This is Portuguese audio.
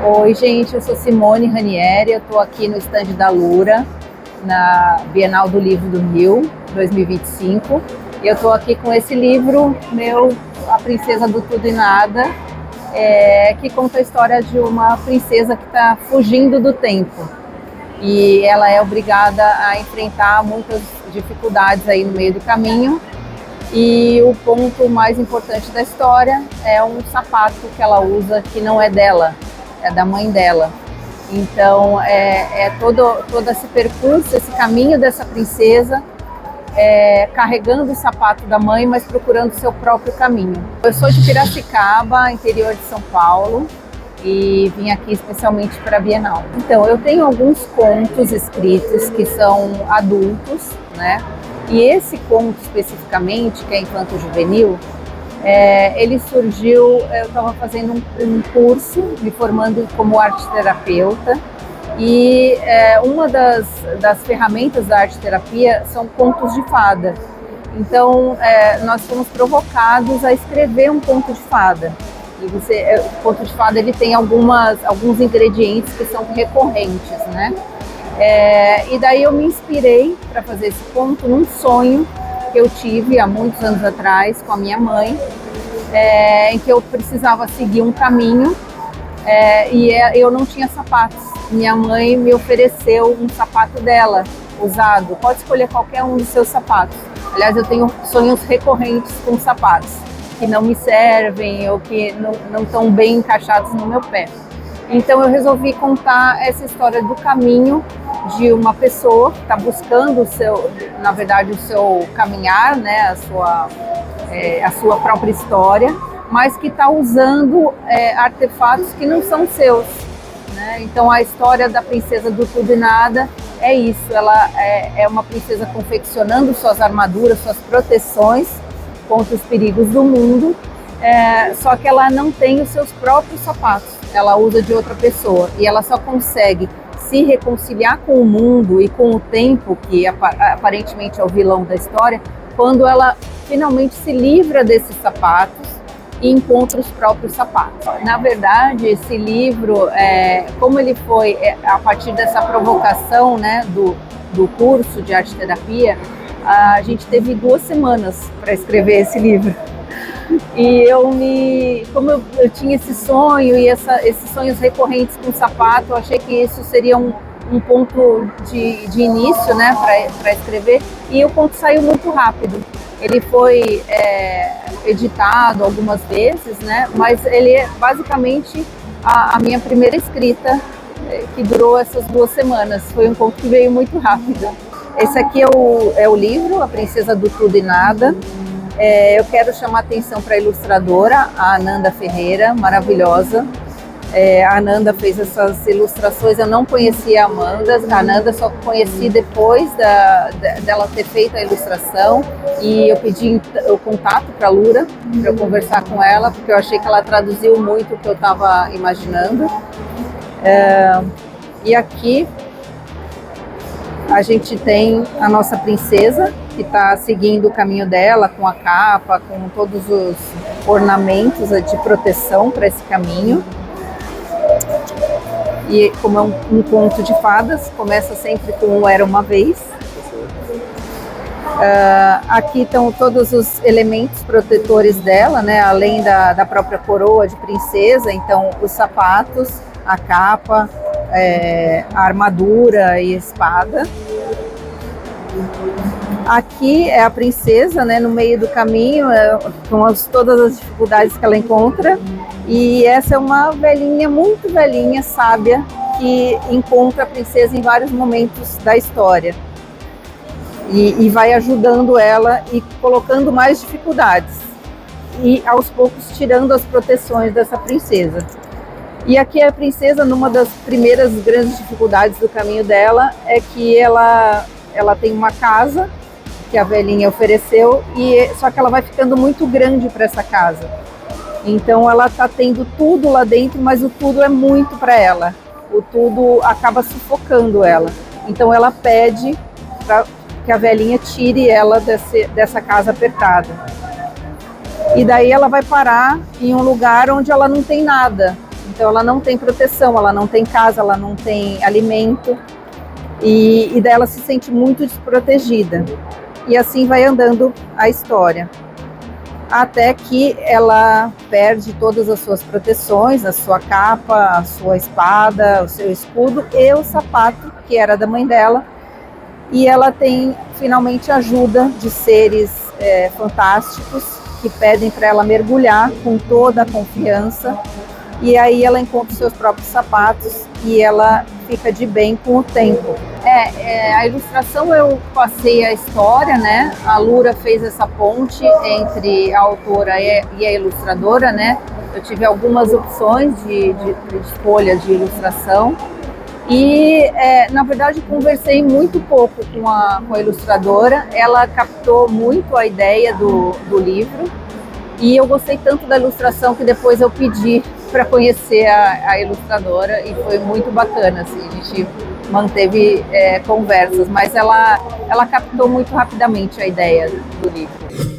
Oi, gente, eu sou Simone Ranieri, eu estou aqui no estande da Lura, na Bienal do Livro do Rio, 2025. E eu estou aqui com esse livro meu, A Princesa do Tudo e Nada, que conta a história de uma princesa que está fugindo do tempo. E ela é obrigada a enfrentar muitas dificuldades aí no meio do caminho. E o ponto mais importante da história é um sapato que ela usa que não é dela, é da mãe dela. Então todo esse percurso, esse caminho dessa princesa, carregando o sapato da mãe, mas procurando o seu próprio caminho. Eu sou de Piracicaba, interior de São Paulo, e vim aqui especialmente para a Bienal. Então, eu tenho alguns contos escritos que são adultos, né? E esse conto especificamente, que é infanto-juvenil, ele surgiu, eu estava fazendo um curso, me formando como arte-terapeuta, e uma das ferramentas da arte-terapia são contos de fada. Então, nós fomos provocados a escrever um conto de fada. E o conto de fada ele tem alguns ingredientes que são recorrentes, né? E daí eu me inspirei para fazer esse conto num sonho que eu tive há muitos anos atrás com a minha mãe, em que eu precisava seguir um caminho e eu não tinha sapatos. Minha mãe me ofereceu um sapato dela, usado. Pode escolher qualquer um dos seus sapatos. Aliás, eu tenho sonhos recorrentes com sapatos que não me servem ou que não estão bem encaixados no meu pé. Então eu resolvi contar essa história do caminho de uma pessoa que está buscando na verdade, o seu caminhar, né, a sua própria história, mas que está usando artefatos que não são seus, né? Então a história da princesa do tudo e nada é isso, ela é uma princesa confeccionando suas armaduras, suas proteções contra os perigos do mundo, só que ela não tem os seus próprios sapatos, ela usa de outra pessoa e ela só consegue se reconciliar com o mundo e com o tempo, que aparentemente é o vilão da história, quando ela finalmente se livra desses sapatos e encontra os próprios sapatos. Na verdade, esse livro, como ele foi a partir dessa provocação, né, do curso de arte-terapia, a gente teve 2 semanas para escrever esse livro. E como eu tinha esse sonho e esses sonhos recorrentes com o sapato, eu achei que isso seria um ponto de início, né, para escrever. E o conto saiu muito rápido. Ele foi editado algumas vezes, né, mas ele é basicamente a minha primeira escrita, que durou essas 2 semanas. Foi um conto que veio muito rápido. Esse aqui é o livro, A Princesa do Tudo e Nada. Eu quero chamar a atenção para a ilustradora, a Ananda Ferreira, maravilhosa. A Ananda fez essas ilustrações, eu não conhecia a Ananda só conheci depois dela ter feito a ilustração, e eu pedi o contato para a Lura, para eu conversar com ela, porque eu achei que ela traduziu muito o que eu estava imaginando. E aqui a gente tem a nossa princesa, que está seguindo o caminho dela, com a capa, com todos os ornamentos de proteção para esse caminho. E como é um conto de fadas, começa sempre com Era Uma Vez. Aqui estão todos os elementos protetores dela, né? Além da própria coroa de princesa, então os sapatos, a capa, a armadura e a espada. Aqui é a princesa, né, no meio do caminho, com todas as dificuldades que ela encontra. E essa é uma velhinha, muito velhinha, sábia, que encontra a princesa em vários momentos da história. E vai ajudando ela e colocando mais dificuldades. E aos poucos tirando as proteções dessa princesa. E aqui a princesa, numa das primeiras grandes dificuldades do caminho dela, é que ela tem uma casa que a velhinha ofereceu, só que ela vai ficando muito grande para essa casa. Então ela está tendo tudo lá dentro, mas o tudo é muito para ela. O tudo acaba sufocando ela. Então ela pede para que a velhinha tire ela dessa casa apertada. E daí ela vai parar em um lugar onde ela não tem nada. Então ela não tem proteção, ela não tem casa, ela não tem alimento e daí ela se sente muito desprotegida. E assim vai andando a história. Até que ela perde todas as suas proteções, a sua capa, a sua espada, o seu escudo e o sapato, que era da mãe dela. E ela tem finalmente a ajuda de seres fantásticos que pedem para ela mergulhar com toda a confiança. E aí ela encontra os seus próprios sapatos e ela fica de bem com o tempo. A ilustração eu passei a história, né? A Lura fez essa ponte entre a autora e a ilustradora, né? Eu tive algumas opções de escolha de ilustração e, na verdade, conversei muito pouco com a ilustradora. Ela captou muito a ideia do livro e eu gostei tanto da ilustração que depois eu pedi para conhecer a ilustradora e foi muito bacana, assim, a gente manteve conversas, mas ela captou muito rapidamente a ideia do livro.